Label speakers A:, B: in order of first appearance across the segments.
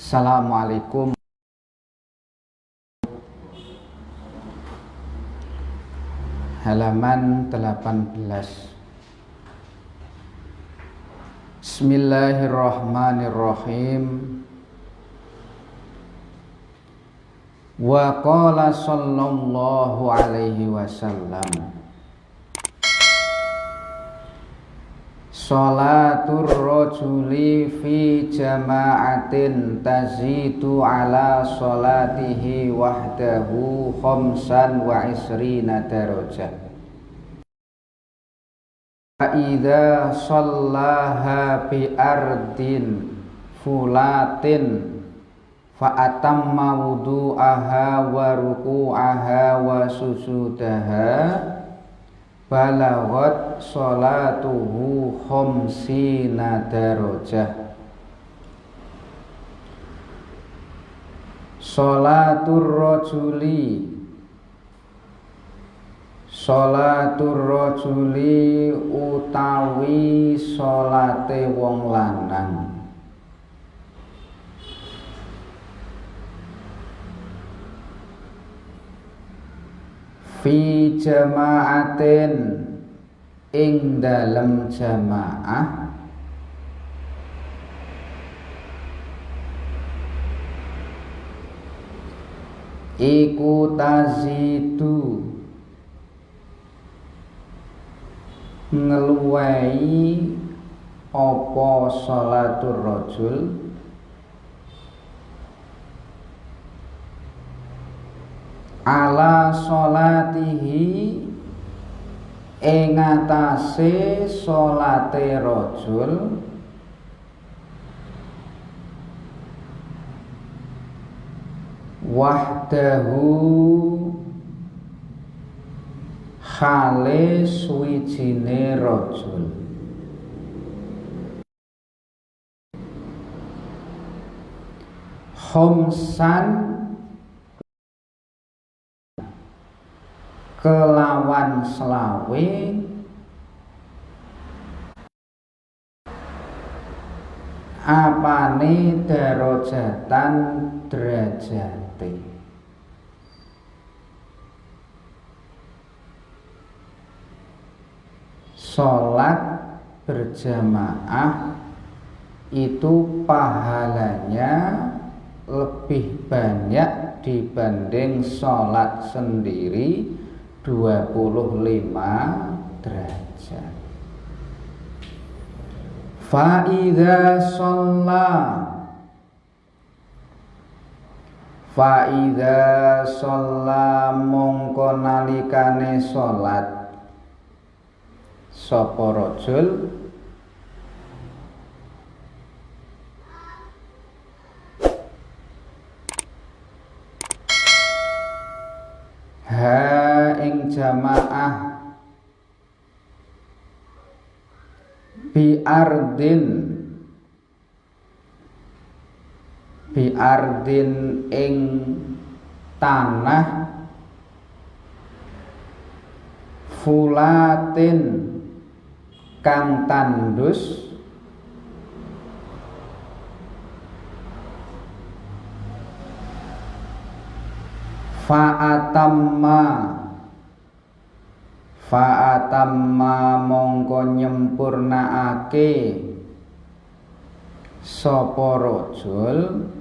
A: Assalamualaikum. Halaman 18. Bismillahirrahmanirrahim. Wa qala sallallahu alaihi wasallam, sholatur rajuli fi jama'atin tazidu ala sholatihi wahdahu khamsan wa isrina darajah. Fa idza shallaha bi ardin fulatin fa atamma wudu'aha wa ruku'aha wa sujudaha balaghat sholatuhu khamsina darajah. Sholatur rajuli utawi sholate wong lanang. Fi jama'atin ing dalem jamaah iku tazidu ngeluwei apa sholatur rajul ala sholatihi ing atase sholate rajul wahdahu khale suwijine rajul khamsan kelawan selawe apane darajatan derajate. Sholat berjamaah itu pahalanya lebih banyak dibanding sholat sendiri 25 derajat. Fa'idha sholla mongko nalikane sholat sapa rajul ing jamaah bi ardin ing tanah fulatin kang tandus fa'atamma mongko nyempurnaake sapa rajul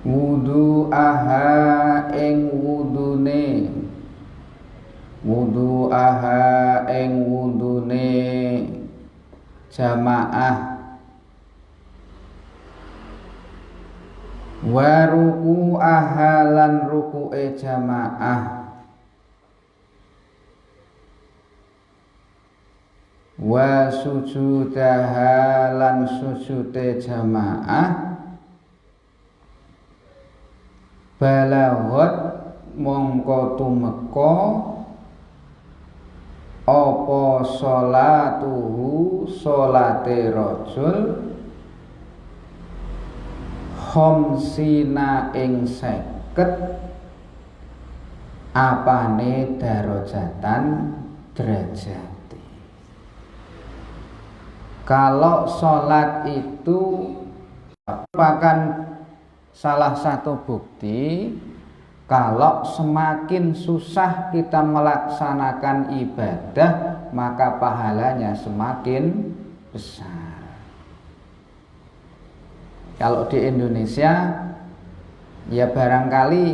A: wudu'aha ing wudune jamaah wa ruku'aha lan ruku'e jamaah wa sujudaha lan sujude jamaah balaghat mongko tumeka apa sholatuhu sholate rajul khamsina ing 50 apane darajatan derajate. Kalau sholat itu merupakan salah satu bukti kalau semakin susah kita melaksanakan ibadah, maka pahalanya semakin besar. Kalau di Indonesia, ya barangkali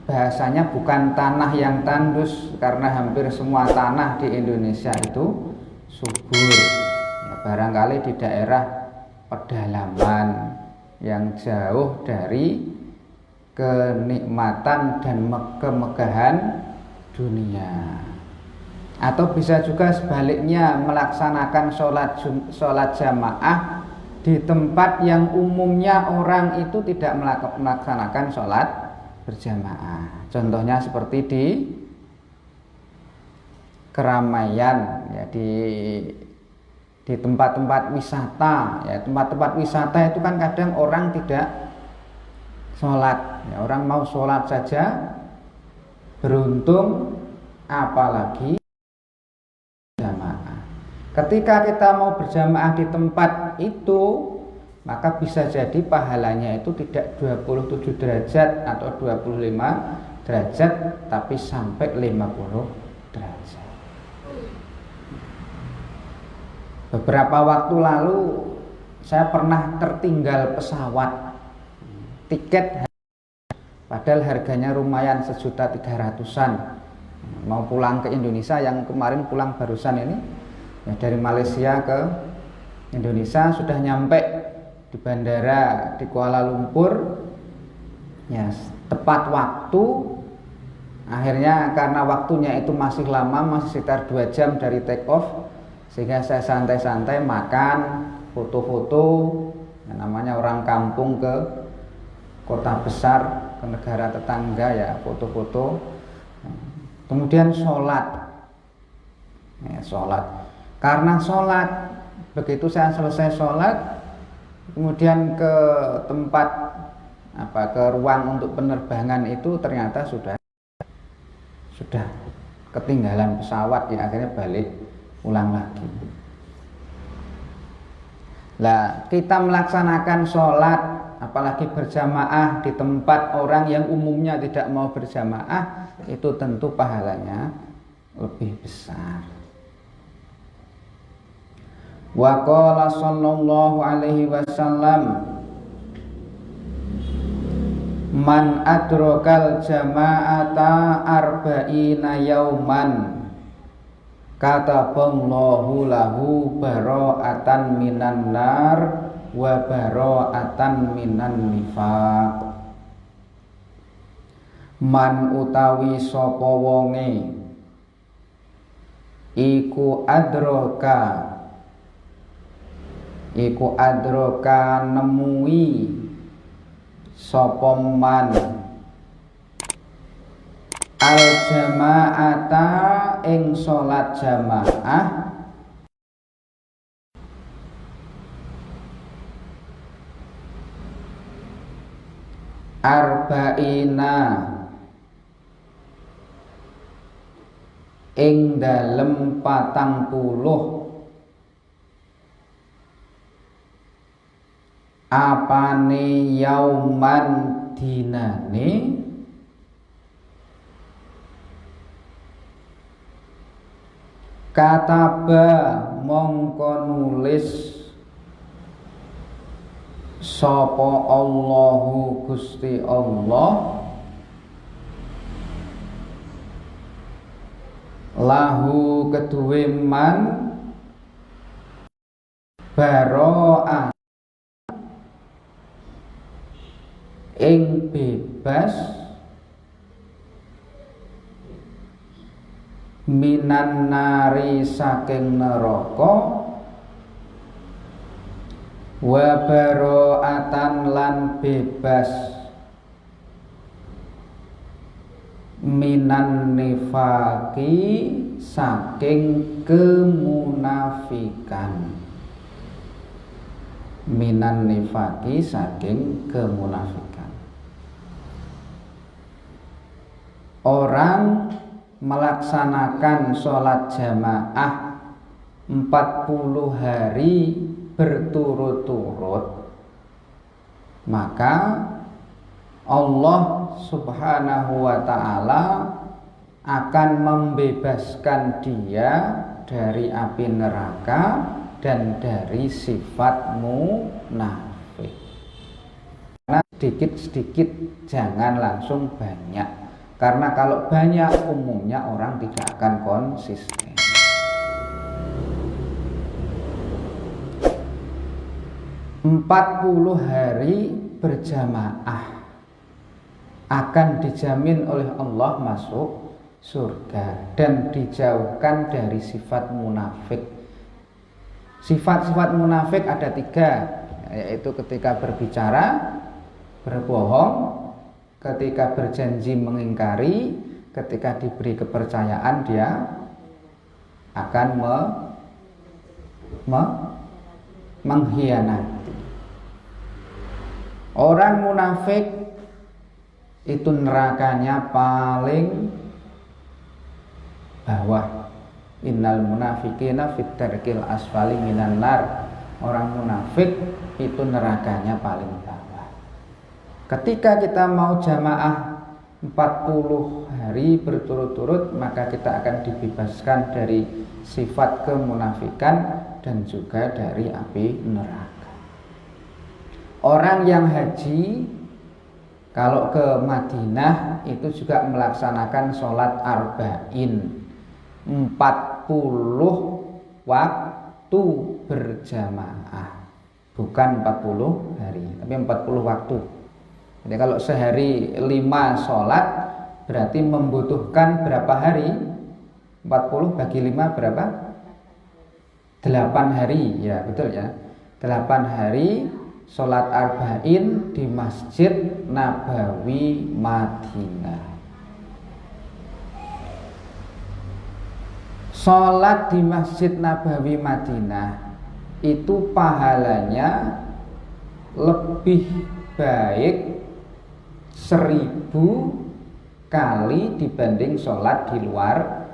A: bahasanya bukan tanah yang tandus, karena hampir semua tanah di Indonesia itu subur. Ya, barangkali di daerah pedalaman yang jauh dari kenikmatan dan kemegahan dunia, atau bisa juga sebaliknya melaksanakan sholat jamaah di tempat yang umumnya orang itu tidak melaksanakan sholat berjamaah. Contohnya seperti di keramaian, ya, di tempat-tempat wisata, ya, tempat-tempat wisata itu kan kadang orang tidak sholat, ya, orang mau sholat saja beruntung, apalagi jamaah. Ketika kita mau berjamaah di tempat itu, maka bisa jadi pahalanya itu tidak 27 derajat atau 25 derajat, tapi sampai 50 derajat. Beberapa waktu lalu saya pernah tertinggal pesawat, tiket padahal harganya lumayan 1.300.000-an, mau pulang ke Indonesia, yang kemarin pulang barusan ini, ya, dari Malaysia ke Indonesia, sudah nyampe di bandara di Kuala Lumpur, ya, tepat waktu. Akhirnya karena waktunya itu masih lama, masih sekitar 2 jam dari take off, sehingga saya santai-santai makan, foto-foto, yang namanya orang kampung ke kota besar, ke negara tetangga, ya, foto-foto. Kemudian sholat, ya, sholat. Karena sholat, begitu saya selesai sholat, kemudian ke tempat ke ruang untuk penerbangan itu ternyata sudah ketinggalan pesawat, ya, akhirnya balik ulang lagi. Nah, kita melaksanakan sholat, apalagi berjamaah di tempat orang yang umumnya tidak mau berjamaah, itu tentu pahalanya lebih besar. Wa qala sallallahu alaihi wasallam, man adrokal jama'ata arba'ina yauman kataballahu lahu bara'atan minan nar wa bara'atan minan nifaq. Man utawi sapa wonge iku adroka nemui sapa man al jama'ata ing salat jamaah arba'ina ing dalem 40 apane yauman dinane kataba mongko nulis sapa Allahu Gusti Allah lahu keduwe man baro'ah ing bebas minan nari saking neraka wa baro'atan lan bebas minan nifaki saking kemunafikan. Minan nifaki saking kemunafikan. Orang melaksanakan sholat jamaah 40 hari berturut-turut, maka Allah Subhanahu wa ta'ala akan membebaskan dia dari api neraka dan dari sifat munafik. Karena sedikit-sedikit, jangan langsung banyak. Karena kalau banyak umumnya orang tidak akan konsisten. Empat 40 hari berjamaah akan dijamin oleh Allah masuk surga dan dijauhkan dari sifat munafik. Sifat-sifat munafik ada 3, yaitu ketika berbicara berbohong, ketika berjanji mengingkari, ketika diberi kepercayaan dia akan mengkhianati. Orang munafik itu nerakanya paling bawah. Innal munafiqina fit darkil asfali minan nar. Orang munafik itu nerakanya paling bawah. Ketika kita mau jamaah 40 hari berturut-turut, maka kita akan dibebaskan dari sifat kemunafikan dan juga dari api neraka. Orang yang haji kalau ke Madinah itu juga melaksanakan sholat arba'in, 40 waktu berjamaah, bukan 40 hari tapi 40 waktu. Jadi kalau sehari 5 sholat berarti membutuhkan berapa hari? 40 bagi 5 berapa? 8 hari, ya betul ya, 8 hari sholat arba'in di Masjid Nabawi Madinah. Sholat di Masjid Nabawi Madinah itu pahalanya lebih baik 1000 kali dibanding sholat di luar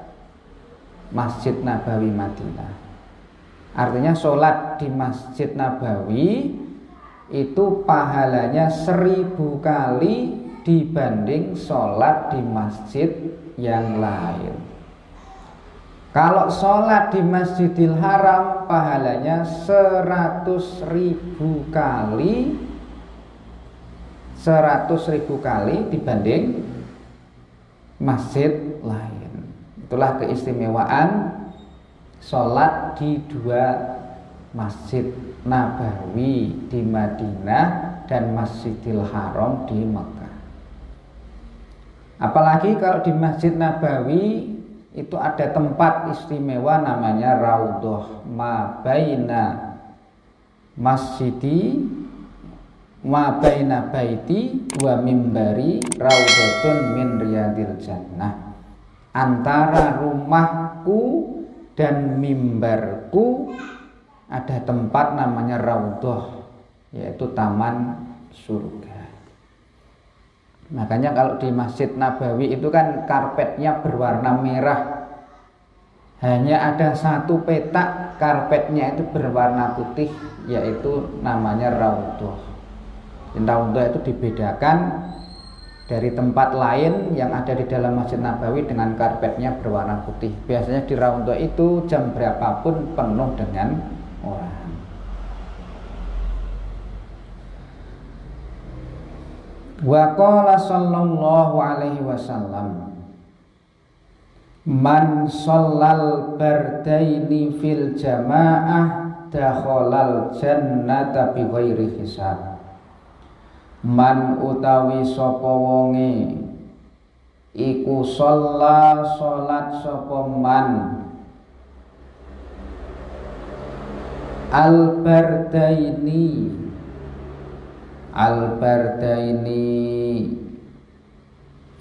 A: Masjid Nabawi Madinah. Artinya sholat di Masjid Nabawi itu pahalanya 1000 kali dibanding sholat di masjid yang lain. Kalau sholat di Masjidil Haram pahalanya 100.000 kali, 100.000 kali dibanding masjid lain. Itulah keistimewaan sholat di 2 Masjid Nabawi di Madinah dan Masjidil Haram di Mekah. Apalagi kalau di Masjid Nabawi itu ada tempat istimewa namanya Raudhah, ma baina masjidi ma baina baiti wa mimbari raudhatun min riyadil jannah. Antara rumahku dan mimbarku ada tempat namanya Raudhah, yaitu taman surga. Makanya kalau di Masjid Nabawi itu kan karpetnya berwarna merah. Hanya ada 1 petak karpetnya itu berwarna putih, yaitu namanya Raudhah. Raudhah itu dibedakan dari tempat lain yang ada di dalam Masjid Nabawi dengan karpetnya berwarna putih. Biasanya di Raudhah itu jam berapapun penuh dengan orang. Wa qala sallallahu alaihi wasallam, man shallal bardaini fil jamaah dakhalal jannata bighairi hisab. Man utawi sapa wonge iku shalla salat sapa man al-bardaini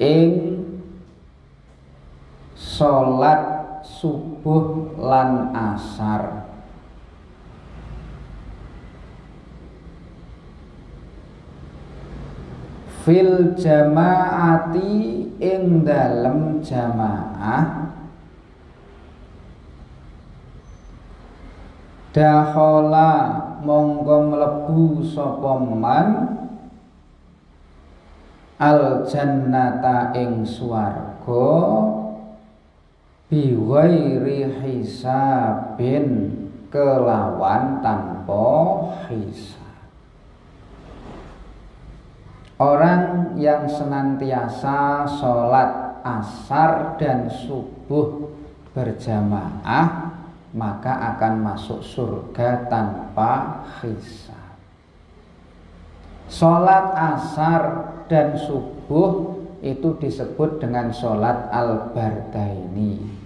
A: ing salat subuh lan asar. Fil jamaati ing dalem jamaah dakhala mongko mlebu sapa man al jannata ing swarga biwairi hisabin kelawan tanpa hisab. Orang yang senantiasa sholat asar dan subuh berjamaah maka akan masuk surga tanpa hisab. Sholat asar dan subuh itu disebut dengan sholat al-bardaini.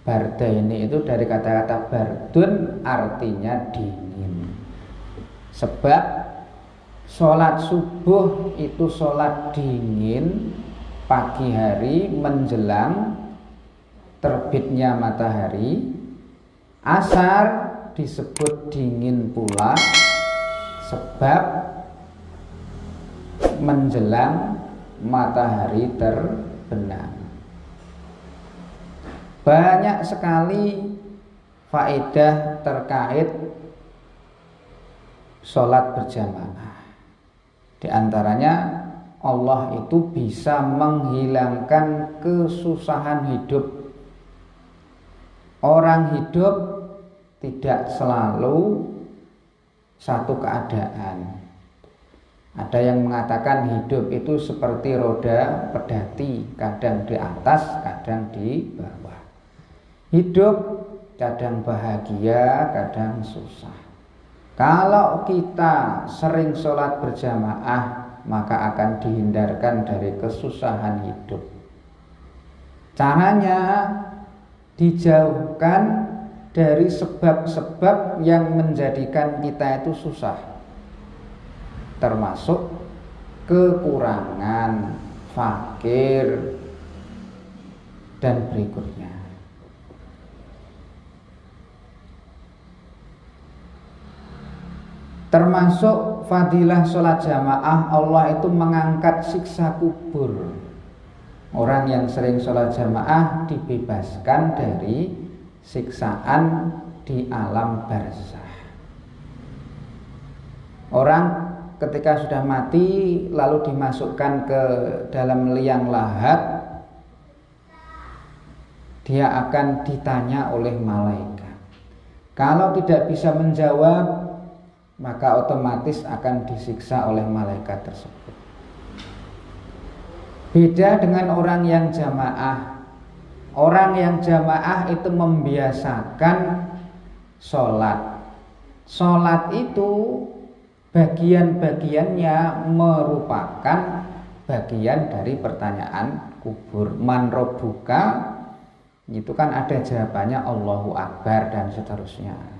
A: Bardaini itu dari kata-kata bardun, artinya dingin. Sebab sholat subuh itu sholat dingin pagi hari menjelang terbitnya matahari. Asar disebut dingin pula sebab menjelang matahari terbenam. Banyak sekali faedah terkait sholat berjamaah. Di antaranya Allah itu bisa menghilangkan kesusahan hidup. Orang hidup tidak selalu satu keadaan. Ada yang mengatakan hidup itu seperti roda pedati, kadang di atas, kadang di bawah. Hidup kadang bahagia, kadang susah. Kalau kita sering sholat berjamaah, maka akan dihindarkan dari kesusahan hidup. Caranya dijauhkan dari sebab-sebab yang menjadikan kita itu susah, termasuk kekurangan, fakir, dan berikutnya. Termasuk fadilah sholat jamaah, Allah itu mengangkat siksa kubur. Orang yang sering sholat jamaah dibebaskan dari siksaan di alam barzah. Orang ketika sudah mati lalu dimasukkan ke dalam liang lahat, dia akan ditanya oleh malaikat. Kalau tidak bisa menjawab, maka otomatis akan disiksa oleh malaikat tersebut. Beda dengan orang yang jamaah. Orang yang jamaah itu membiasakan sholat. Sholat itu bagian-bagiannya merupakan bagian dari pertanyaan kubur. Man robbuka, itu kan ada jawabannya Allahu Akbar dan seterusnya.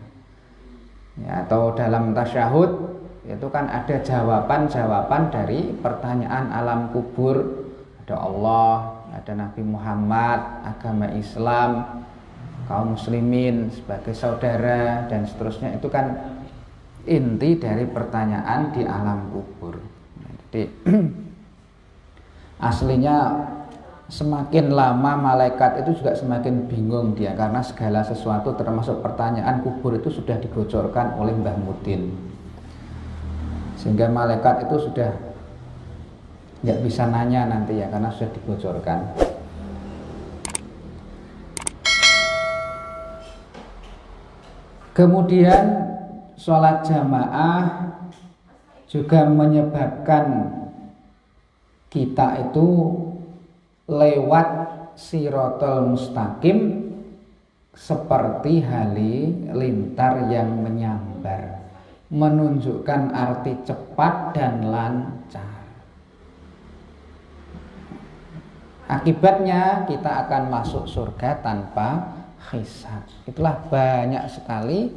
A: Ya, atau dalam tasyahud itu kan ada jawaban-jawaban dari pertanyaan alam kubur. Ada Allah, ada Nabi Muhammad, agama Islam, kaum muslimin sebagai saudara dan seterusnya. Itu kan inti dari pertanyaan di alam kubur. Jadi aslinya semakin lama malaikat itu juga semakin bingung dia, karena segala sesuatu termasuk pertanyaan kubur itu sudah dibocorkan oleh Mbah Mudin, sehingga malaikat itu sudah nggak bisa nanya nanti ya, karena sudah dibocorkan. Kemudian sholat jamaah juga menyebabkan kita itu lewat sirotol mustaqim seperti halilintar yang menyambar, menunjukkan arti cepat dan lancar. Akibatnya kita akan masuk surga tanpa hisab. Itulah banyak sekali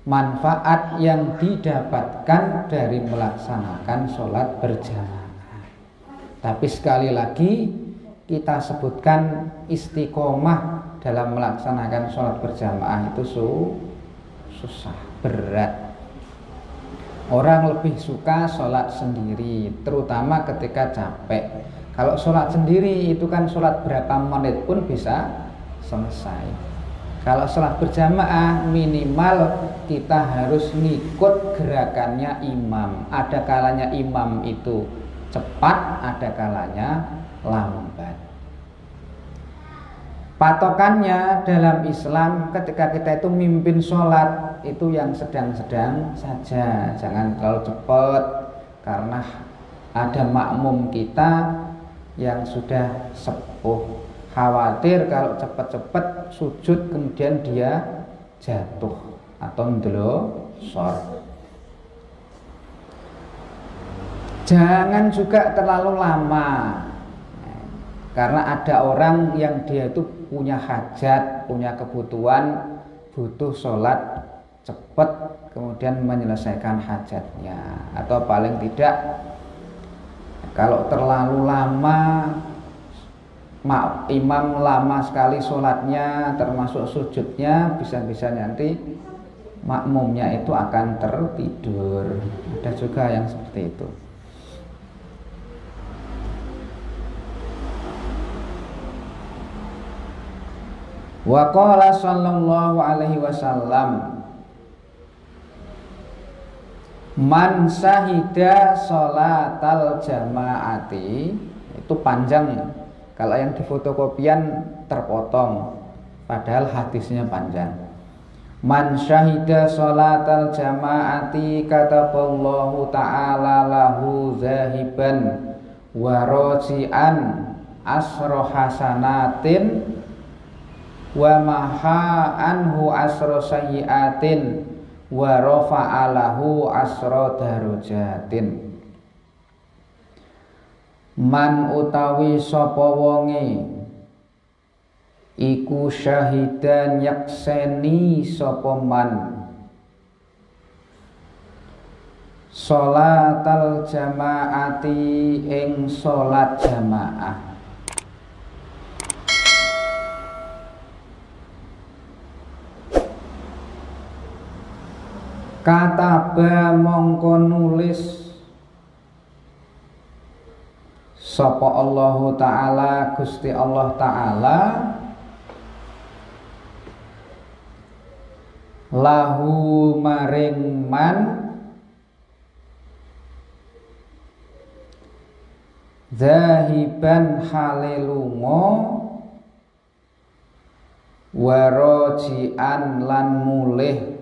A: manfaat yang didapatkan dari melaksanakan sholat berjamaah. Tapi sekali lagi kita sebutkan istiqomah dalam melaksanakan sholat berjamaah itu susah, berat. Orang lebih suka sholat sendiri, terutama ketika capek. Kalau sholat sendiri itu kan sholat berapa menit pun bisa selesai. Kalau sholat berjamaah minimal kita harus ngikut gerakannya imam. Ada kalanya imam itu cepat, ada kalanya lambat. Patokannya dalam Islam ketika kita itu mimpin sholat itu yang sedang-sedang saja, jangan terlalu cepat, karena ada makmum kita yang sudah sepuh, khawatir kalau cepat-cepat sujud kemudian dia jatuh atau ndelosor. Jangan juga terlalu lama, karena ada orang yang dia itu punya hajat, punya kebutuhan, butuh sholat cepat kemudian menyelesaikan hajatnya. Atau paling tidak kalau terlalu lama, imam lama sekali sholatnya termasuk sujudnya, bisa-bisa nanti makmumnya itu akan tertidur. Ada juga yang seperti itu. Wa qala sallallahu alaihi wasallam, man syahida sholatal jamaati, itu panjang. Kalau yang di fotokopian terpotong, padahal hadisnya panjang. Man syahida sholatal jamaati kataballahu ta'ala lahu zahiban wa roji'an asro hasanatin wa maha anhu asro sayyiatin wa rafa'alahu asro darojatin. Man utawi sapa wonge iku syahidan yakseni sapa man sholatal jamaati ing sholat jamaah, kataba mongko nulis sapa Allahu Ta'ala Gusti Allah Ta'ala lahu maring man zahiban halelungo warojian lan mulih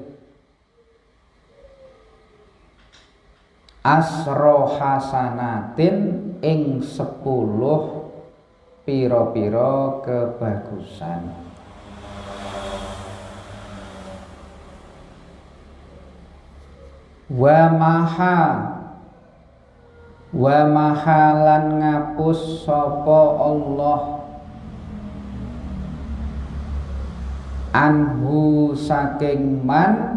A: asro hasanatin ing 10 piro-piro kebagusan. Wa mahalan ngapus sapa Allah anhu saking man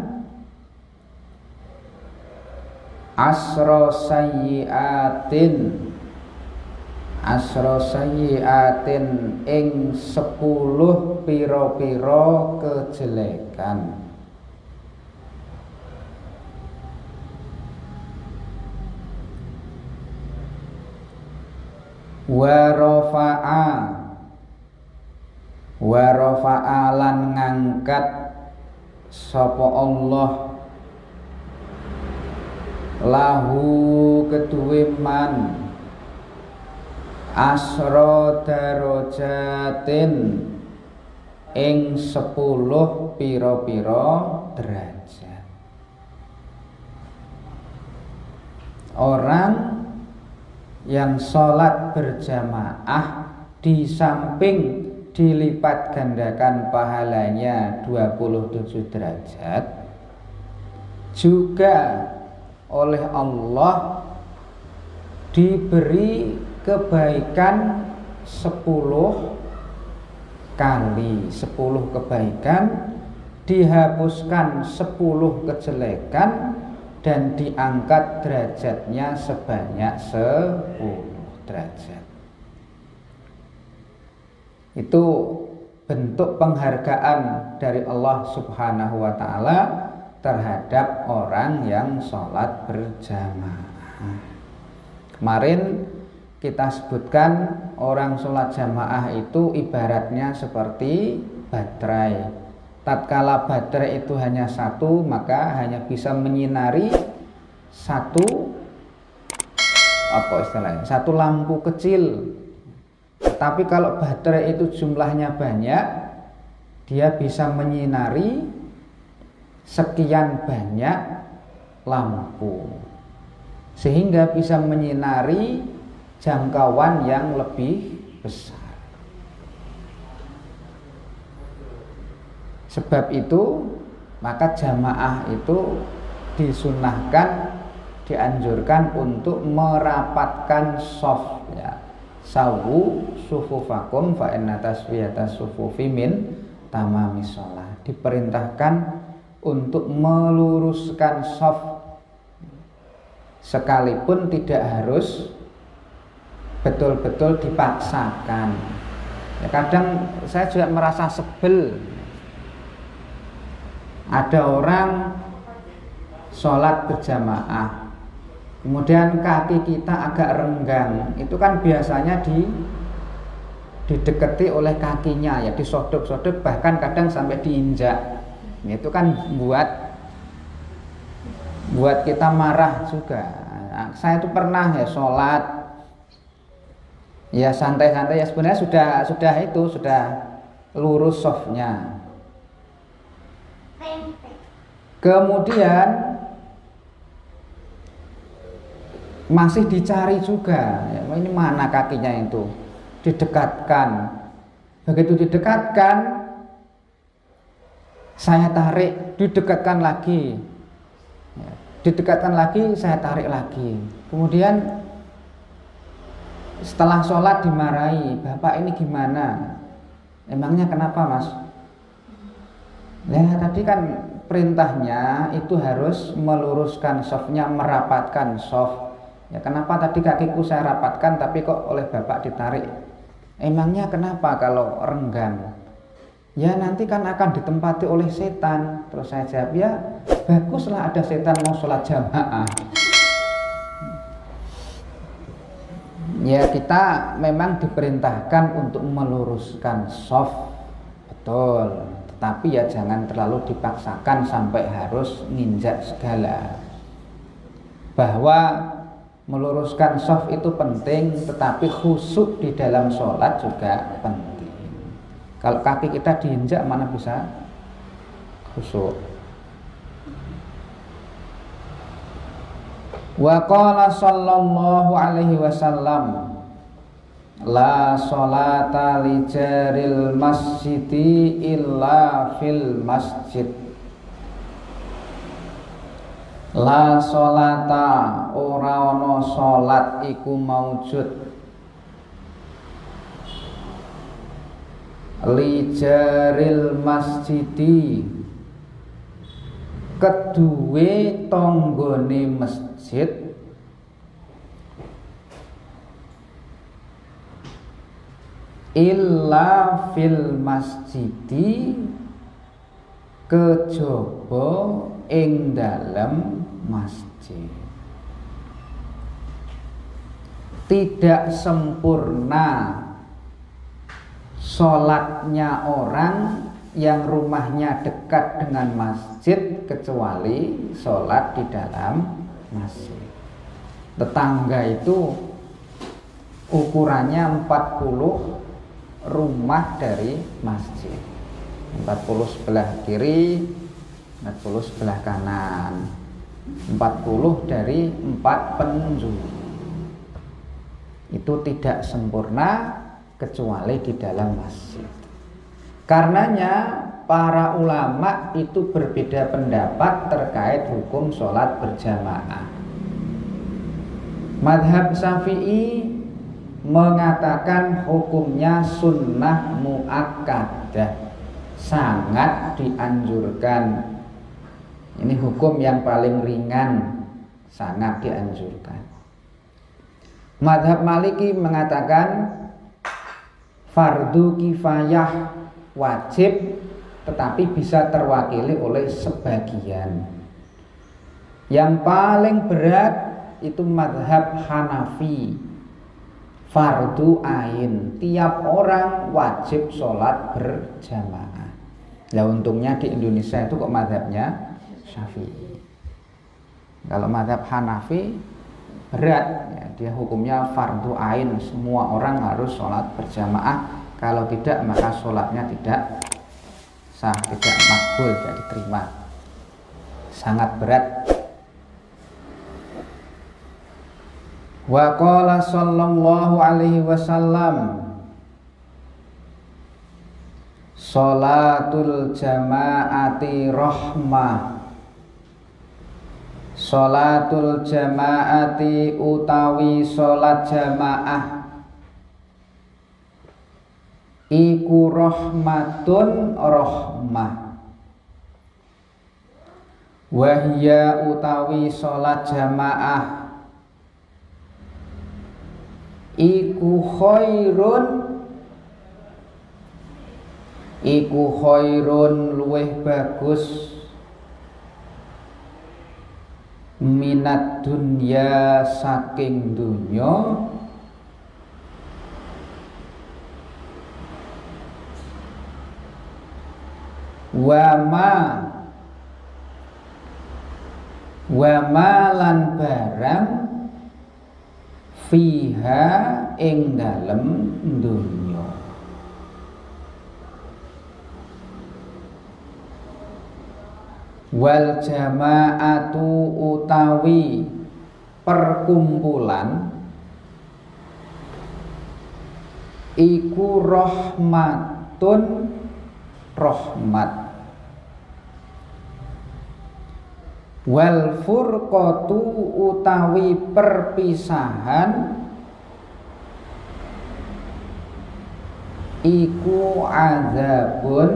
A: asro sayyiatin ing 10 piro-piro kejelekan. Wa rafa'a lan ngangkat sapa Allah lahu keduwe man asro darojatin ing 10 piro-piro derajat. Orang yang sholat berjamaah di samping dilipat gandakan pahalanya 27 derajat, juga oleh Allah diberi kebaikan 10 kali, 10 kebaikan, dihapuskan 10 kejelekan, dan diangkat derajatnya sebanyak 10 derajat. Itu bentuk penghargaan dari Allah Subhanahu wa Ta'ala terhadap orang yang sholat berjamaah. Kemarin kita sebutkan orang sholat jamaah itu ibaratnya seperti baterai. tatkala baterai itu hanya satu, maka hanya bisa menyinari satu, apa istilahnya, satu lampu kecil. Tapi kalau baterai itu jumlahnya banyak, dia bisa menyinari sekian banyak lampu, sehingga bisa menyinari jangkauan yang lebih besar. Sebab itu maka jamaah itu disunahkan, dianjurkan untuk merapatkan shaf, ya. Sawu sufufakum fa inna taswiyata sufufi min tamamis shalah. Diperintahkan untuk meluruskan shaf, sekalipun tidak harus betul-betul dipaksakan. Ya, kadang saya juga merasa sebel. Ada orang sholat berjamaah, kemudian kaki kita agak renggang, itu kan biasanya didekati oleh kakinya, ya, disodok-sodok, bahkan kadang sampai diinjak. Itu kan buat kita marah juga. Nah, saya itu pernah ya sholat, ya santai-santai, ya sebenarnya sudah lurus softnya. Kemudian masih dicari juga, ya, ini mana kakinya itu, didekatkan. Begitu didekatkan, saya tarik, didekatkan lagi, ya, didekatkan lagi, saya tarik lagi. Kemudian setelah sholat dimarahi, "Bapak ini gimana? Emangnya kenapa, Mas?" Ya tadi kan perintahnya itu harus meluruskan shafnya, merapatkan shaf. Ya kenapa tadi kakiku saya rapatkan tapi kok oleh Bapak ditarik? Emangnya kenapa kalau renggang? Ya nanti kan akan ditempati oleh setan. Terus saya jawab, ya baguslah ada setan mau sholat jamaah. Ya kita memang diperintahkan untuk meluruskan shaf, betul. Tapi ya jangan terlalu dipaksakan sampai harus nginjak segala. Bahwa meluruskan shaf itu penting, tetapi khusyuk di dalam sholat juga penting. Kalau kaki kita diinjak mana bisa khusyuk. Wa qala sallallahu alaihi wasallam, la sholata li jaril masjidi illa fil masjid. La sholata, ora ana sholat iku maujud, li jaril masjidi, keduwe tanggane masjid, illa fil masjidi, kejaba ing dalem masjid. Tidak sempurna sholatnya orang yang rumahnya dekat dengan masjid kecuali sholat di dalam masjid. Tetangga itu ukurannya 40 rumah dari masjid, 40 sebelah kiri, 40 sebelah kanan, 40 dari 4 penjuru. Itu tidak sempurna kecuali di dalam masjid. Karenanya para ulama itu berbeda pendapat terkait hukum sholat berjamaah. Madhab Syafi'i mengatakan hukumnya sunnah muakkadah, sangat dianjurkan. Ini hukum yang paling ringan, sangat dianjurkan. Madhab Maliki mengatakan fardu kifayah, wajib, tetapi bisa terwakili oleh sebagian. Yang paling berat itu madhab Hanafi, fardu ain, tiap orang wajib sholat berjamaah. Nah untungnya di Indonesia itu kok mazhabnya Syafi'i. Kalau mazhab Hanafi berat ya, dia hukumnya fardu ain, semua orang harus sholat berjamaah, kalau tidak maka sholatnya tidak sah, tidak makbul, tidak diterima, sangat berat. Wa qala sallallahu alaihi wasallam, sholatul jama'ati rahmah. Sholatul jama'ati utawi sholat jamaah iku rahmatun rahmah. Wahya utawi sholat jamaah iku khairun luweh bagus minat dunya saking dunya wama lan barang fiha ing dalem dunya. Wal jama'atu utawi perkumpulan iku rahmatun rahmat. Wal furqatu utawi perpisahan iku azabun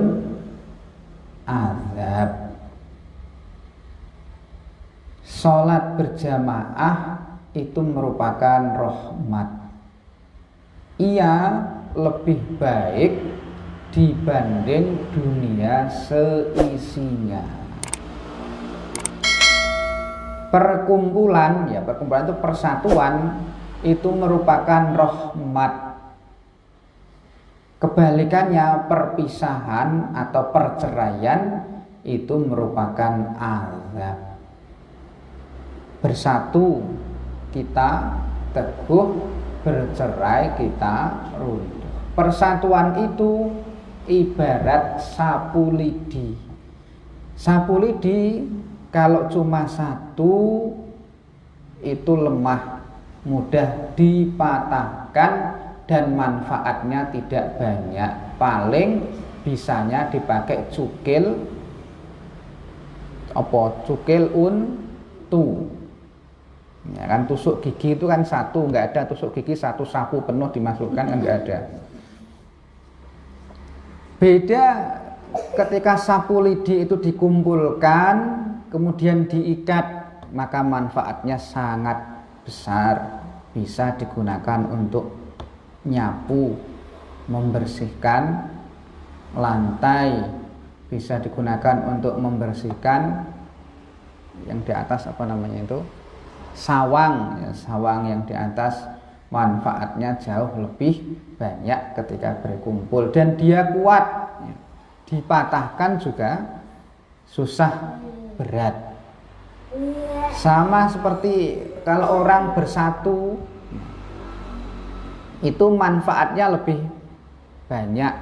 A: azab. Sholat berjamaah itu merupakan rahmat. Ia lebih baik dibanding dunia seisinya. Perkumpulan itu persatuan, itu merupakan rahmat. Kebalikannya perpisahan atau perceraian itu merupakan azab. Bersatu kita teguh, bercerai kita runtuh. Persatuan itu ibarat sapu lidi. Sapu lidi kalau cuma satu itu lemah, mudah dipatahkan dan manfaatnya tidak banyak. Paling bisanya dipakai cukil untu. Ya kan, tusuk gigi itu kan satu, nggak ada tusuk gigi satu sapu penuh dimasukkan, kan nggak ada. Beda ketika sapu lidi itu dikumpulkan kemudian diikat, maka manfaatnya sangat besar. Bisa digunakan untuk nyapu, membersihkan lantai, bisa digunakan untuk membersihkan yang di atas sawang, sawang yang di atas. Manfaatnya jauh lebih banyak ketika berkumpul, dan dia kuat, dipatahkan juga susah, berat. Sama seperti kalau orang bersatu, itu manfaatnya lebih banyak,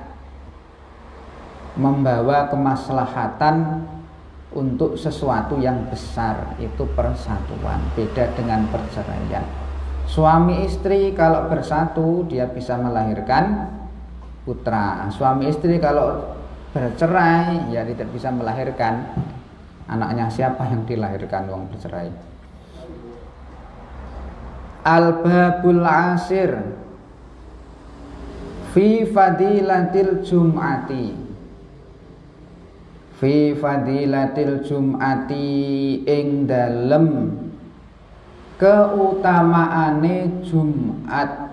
A: membawa kemaslahatan untuk sesuatu yang besar. Itu persatuan, beda dengan perceraian. Suami istri kalau bersatu dia bisa melahirkan putra. Suami istri kalau bercerai ya tidak bisa melahirkan. Anaknya siapa yang dilahirkan wong bercerai? Al-babul asir fi fadilatil jum'ati. Fi fadilatil jum'ati ing dalem keutamaane Jumat.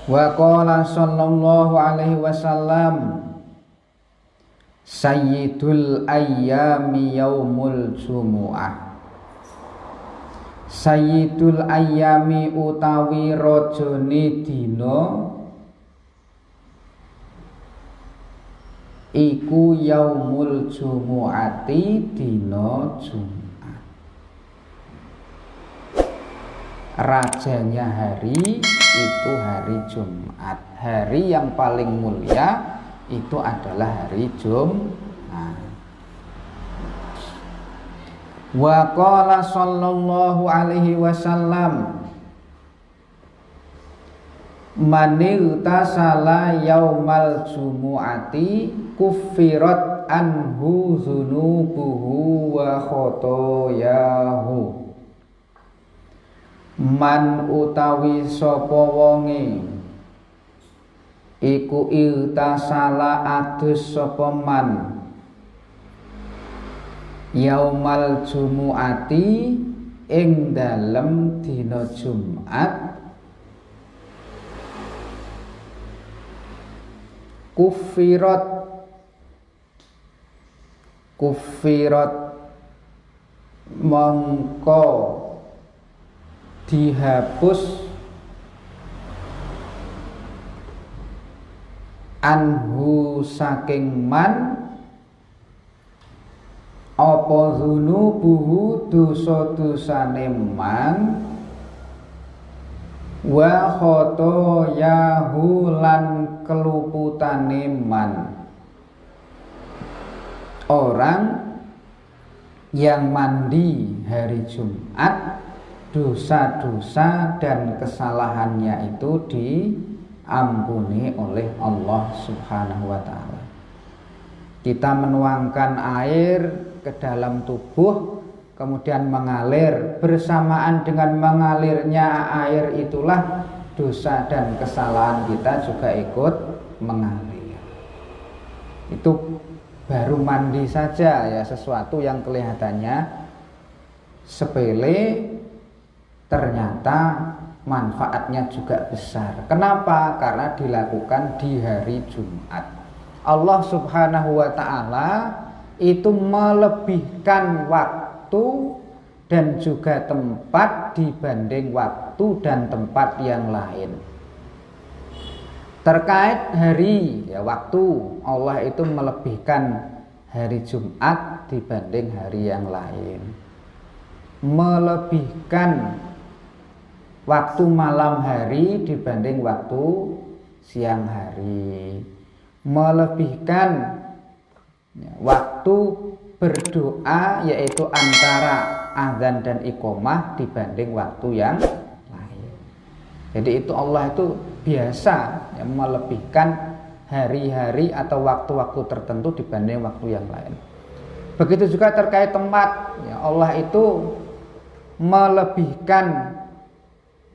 A: Wa qala sallallahu alaihi wasallam, sayyidul ayyami yaumul jumu'ah. Sayyidul ayyami utawi rajane dina iku yaumul jumu'ati dina Jumat. Rajanya hari itu hari Jumat. Hari yang paling mulia itu adalah hari Jumat. Wa qala sallallahu alaihi wasallam manil tasala yaumal jumu'ati kuffirat anhu dzunubuhu wa khotoyahu. Man utawi sapa wonge iku iltasala adus sapa man yaumal jumu'ati ing dalem dina Jumat kuffirat mongko dihapus anhu saking man apa dzunubuhu dosa-dosane man wa khotoyahu lan keluputane man. Orang yang mandi hari Jumat, dosa-dosa dan kesalahannya itu diampuni oleh Allah Subhanahu wa ta'ala. Kita menuangkan air ke dalam tubuh, kemudian mengalir, bersamaan dengan mengalirnya air itulah dosa dan kesalahan kita juga ikut mengalir. Itu baru mandi saja ya, sesuatu yang kelihatannya sepele ternyata manfaatnya juga besar. Kenapa? Karena dilakukan di hari Jumat. Allah Subhanahu wa ta'ala itu melebihkan waktu dan juga tempat dibanding waktu dan tempat yang lain. Terkait hari ya, waktu Allah itu melebihkan hari Jumat dibanding hari yang lain. Melebihkan waktu malam hari dibanding waktu siang hari. Melebihkan ya, waktu berdoa yaitu antara azan dan iqomah dibanding waktu yang lain. Jadi itu Allah itu biasa ya, melebihkan hari-hari atau waktu-waktu tertentu dibanding waktu yang lain. Begitu juga terkait tempat ya, Allah itu melebihkan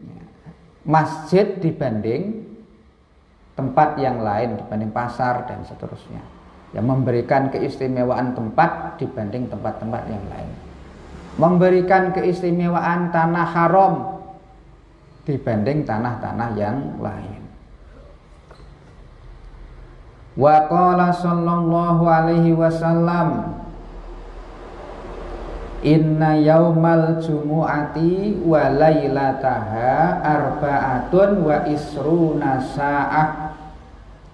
A: ya, masjid dibanding tempat yang lain, dibanding pasar dan seterusnya. Ya, memberikan keistimewaan tempat dibanding tempat-tempat yang lain. Memberikan keistimewaan tanah haram dibanding tanah-tanah yang lain. Wa qala sallallahu alaihi wasallam inna yaumal jumu'ati wa lailataha arba'atun wa isruna sa'ah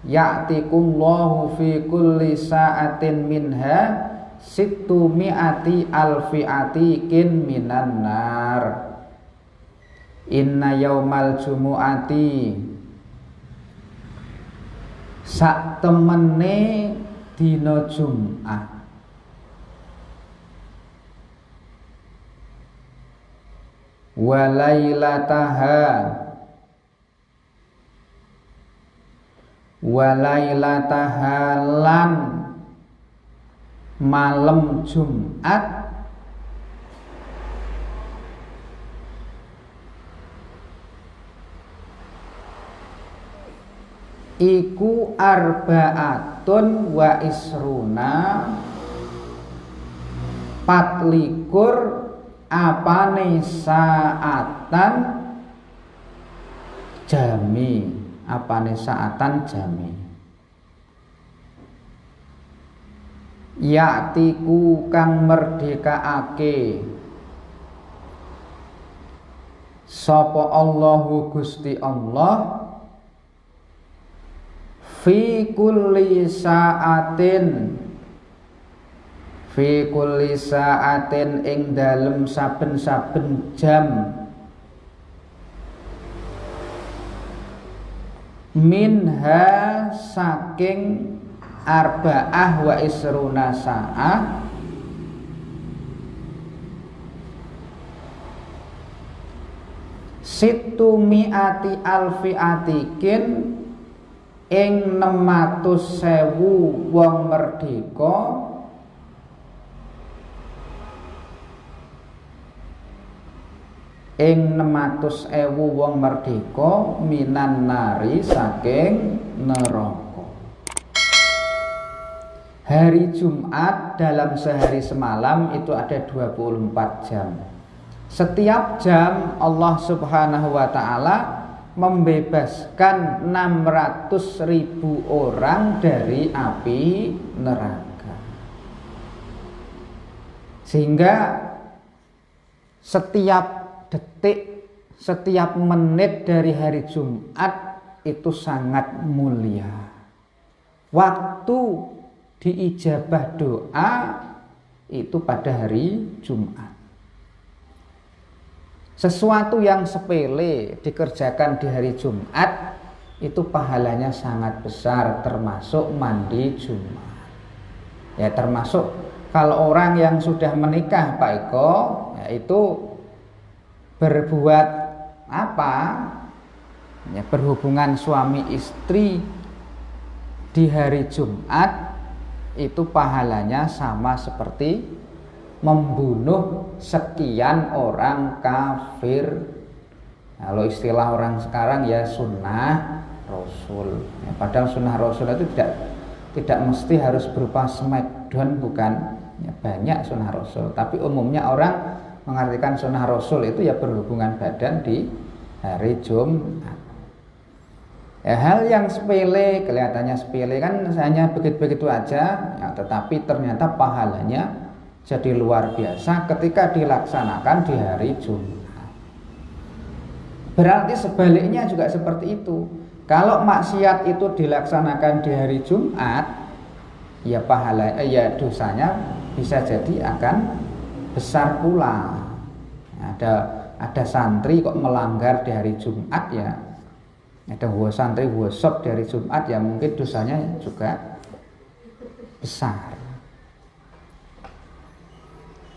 A: ya'tikullahu fi kulli sa'atin minha sittu mi'ati alfi atikin minan nar. Inna yaumal jumu'ati sak temene dina Jumat wa lailataha lan malam Jumat iku arba'atun wa isruna patlikur apane saatan jami, apane saatan jami. Yaktiku kang merdekaake sapa Allahu Gusti Allah fi kulli sa'atin ing dalem saben-saben jam minha saking arba'ah wa isruna sa'ah situ mi'ati alfi atikin ing 600.000 wong merdeka ing 600.000 wong merdeka minan nari saking neraka. Hari Jumat dalam sehari semalam itu ada 24 jam. Setiap jam Allah Subhanahu wa ta'ala membebaskan 600.000 orang dari api neraka. Sehingga setiap detik, setiap menit dari hari Jumat itu sangat mulia. Waktu diijabah doa itu pada hari Jumat. Sesuatu yang sepele dikerjakan di hari Jumat itu pahalanya sangat besar, termasuk mandi Jumat. Ya, termasuk kalau orang yang sudah menikah Pak Eko, yaitu berbuat apa? Ya, berhubungan suami istri di hari Jumat itu pahalanya sama seperti membunuh sekian orang kafir. Kalau istilah orang sekarang ya sunnah Rasul. Ya, padahal sunnah Rasul itu tidak mesti harus berupa smackdown, bukan. Ya, banyak sunnah Rasul. Tapi umumnya orang mengartikan sunnah Rasul itu ya berhubungan badan di hari Jumat. Ya, hal yang sepele, kelihatannya sepele kan hanya begitu-begitu aja, ya, tetapi ternyata pahalanya jadi luar biasa ketika dilaksanakan di hari Jumat. Berarti sebaliknya juga seperti itu. Kalau maksiat itu dilaksanakan di hari Jumat, ya pahala, ya dosanya bisa jadi akan besar pula. Ada santri kok melanggar di hari Jumat, ya ada santri workshop di hari Jumat, ya mungkin dosanya juga besar.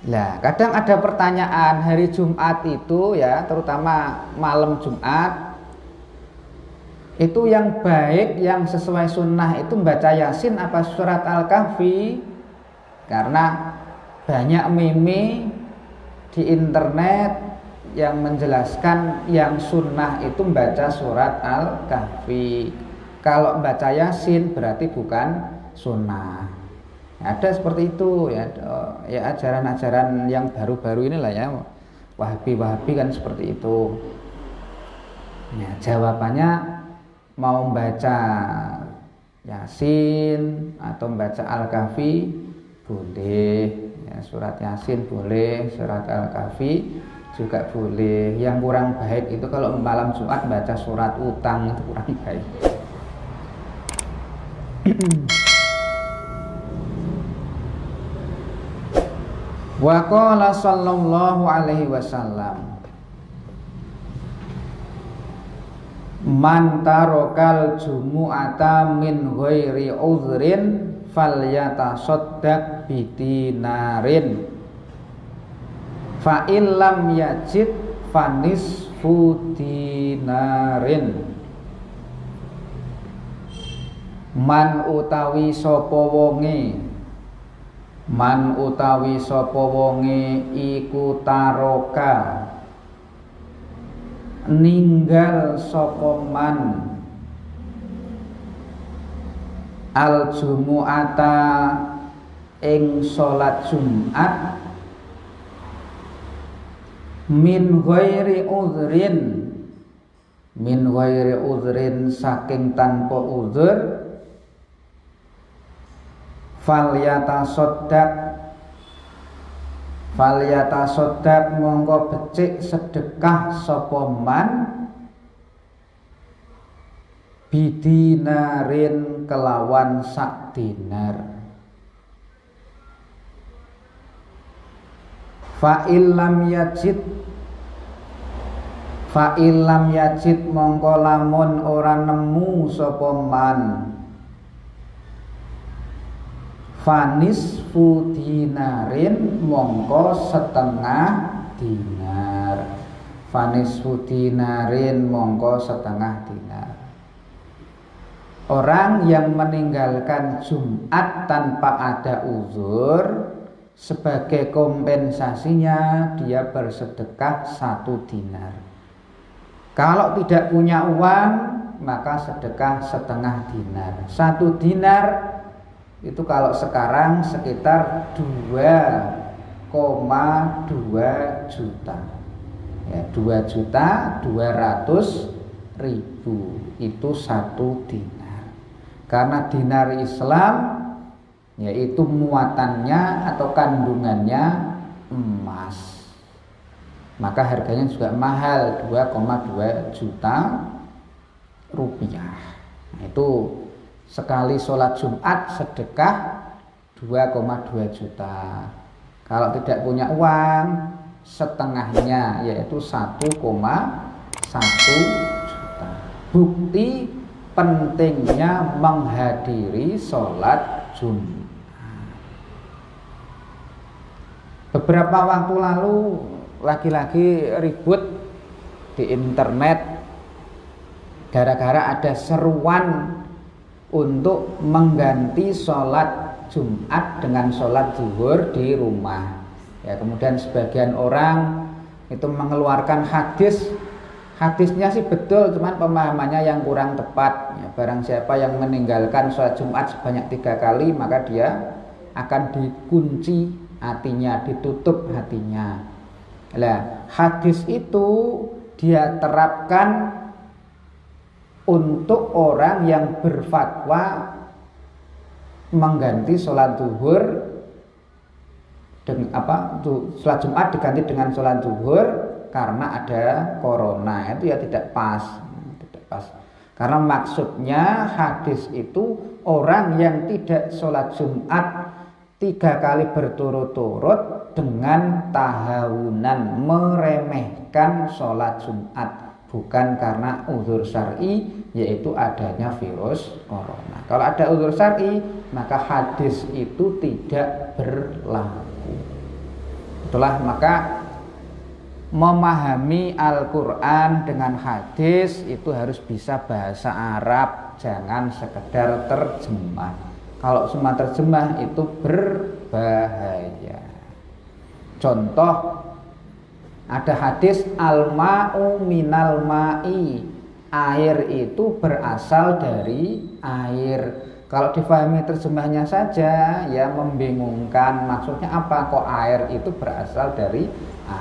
A: Nah, kadang ada pertanyaan hari Jumat itu ya, terutama malam Jumat itu yang baik, yang sesuai sunnah itu membaca Yasin apa surat Al-Kahfi? Karena banyak meme di internet yang menjelaskan yang sunnah itu membaca surat Al-Kahfi. Kalau membaca Yasin berarti bukan sunnah. Ada seperti itu ya, ya ajaran-ajaran yang baru-baru inilah ya, Wahabi kan seperti itu. Ya, jawabannya mau membaca Yasin atau membaca Al-Kahfi boleh, ya, surat Yasin boleh, surat Al-Kahfi juga boleh. Yang kurang baik itu kalau malam Jumat baca surat utang, itu kurang baik. Wa qala sallallahu alaihi wasallam man tarokal jumu'ata min ghairi uzrin falyatasaddaq bidinarin fa illam yajid fanisfu dinarin. Man utawi sapa wonge iku taroka ninggal sapa man al jumu'ata ing salat Jumat min ghairi uzrin saking tanpa uzur falyatasaddaq mongko becik sedekah sapa man bidinarin kelawan sak dinar. Fa illam yajid mongko lamun ora nemu sapa man fanisfu dinarin mongko setengah dinar. Fanisfu dinarin mongko setengah dinar. Orang yang meninggalkan Jumat tanpa ada uzur, sebagai kompensasinya dia bersedekah 1 dinar. Kalau tidak punya uang, maka sedekah setengah dinar. 1 dinar itu kalau sekarang sekitar 2,2 juta. Ya, 2.200.000 itu 1 dinar. Karena dinar Islam yaitu muatannya atau kandungannya emas, maka harganya juga mahal, 2,2 juta rupiah. Nah, itu sekali sholat Jumat sedekah 2,2 juta. Kalau tidak punya uang, setengahnya yaitu 1,1 juta. Bukti pentingnya menghadiri sholat Jumat. Beberapa waktu lalu lagi-lagi ribut di internet gara-gara ada seruan untuk mengganti sholat Jumat dengan sholat zuhur di rumah. Ya, kemudian sebagian orang itu mengeluarkan hadisnya sih betul, cuman pemahamannya yang kurang tepat. Ya, barang siapa yang meninggalkan sholat Jumat sebanyak 3 kali, maka dia akan dikunci hatinya, ditutup hatinya. Nah, hadis itu dia terapkan untuk orang yang berfatwa mengganti sholat zuhur dengan sholat Jumat diganti dengan sholat zuhur karena ada corona. Itu ya tidak pas. Karena maksudnya hadis itu orang yang tidak sholat Jumat 3 kali berturut-turut dengan tahawunan, meremehkan sholat Jumat, bukan karena uzur syar'i, yaitu adanya virus corona. Kalau ada uzur syar'i, maka hadis itu tidak berlaku. Itulah maka memahami Al-Quran dengan hadis itu harus bisa bahasa Arab, jangan sekedar terjemah. Kalau cuma terjemah itu berbahaya. Contoh, ada hadis al-ma'u minal ma'i, air itu berasal dari air. Kalau difahami terjemahnya saja ya membingungkan, maksudnya apa kok air itu berasal dari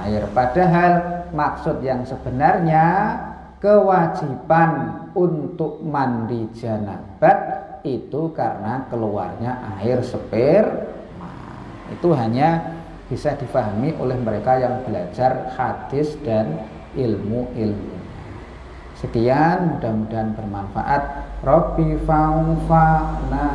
A: air. Padahal maksud yang sebenarnya kewajiban untuk mandi janabat itu karena keluarnya air sperma. Itu hanya bisa difahami oleh mereka yang belajar hadis dan ilmu-ilmu. Sekian, mudah-mudahan bermanfaat. Rabbi fa'ufa'na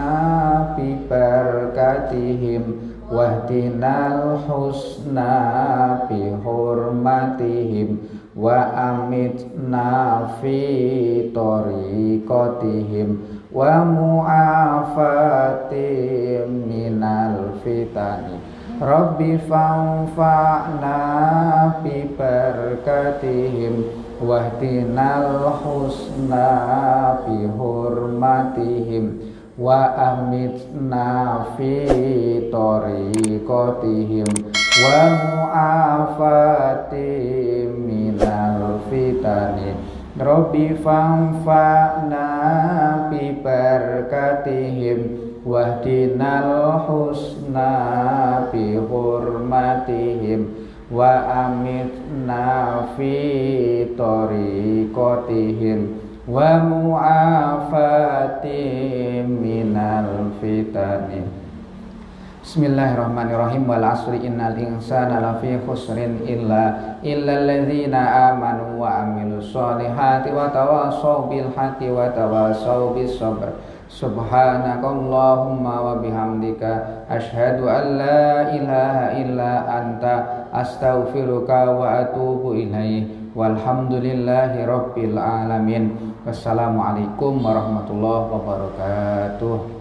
A: bi barakatihim wahdinal husna bi hurmatihim wa amitna fi tariqatihim wa mu'afatim minal fitani. Rabbi fa'ufa'na bi barakatihim wahdinal husna bi hurmatihim wa amitna fi tariqatihim wa mu'afatim minal fitani. Rabbi fanfa'na bi barakatihim wahdinal husna bi hurmatihim wa amitna fi tariqatihim wa mu'afatim minal fitani. Bismillahirrahmanirrahim. Wal asri innal insana lafi khusrin illa alladzina amanu wa amilus solihati wa tawasaw bil haqqi wa tawasaw bis sabr. Subhanakallahumma wa bihamdika asyhadu an la ilaha illa anta astaghfiruka wa atubu ilaik. Walhamdulillahi rabbil alamin. Wassalamualaikum warahmatullahi wabarakatuh.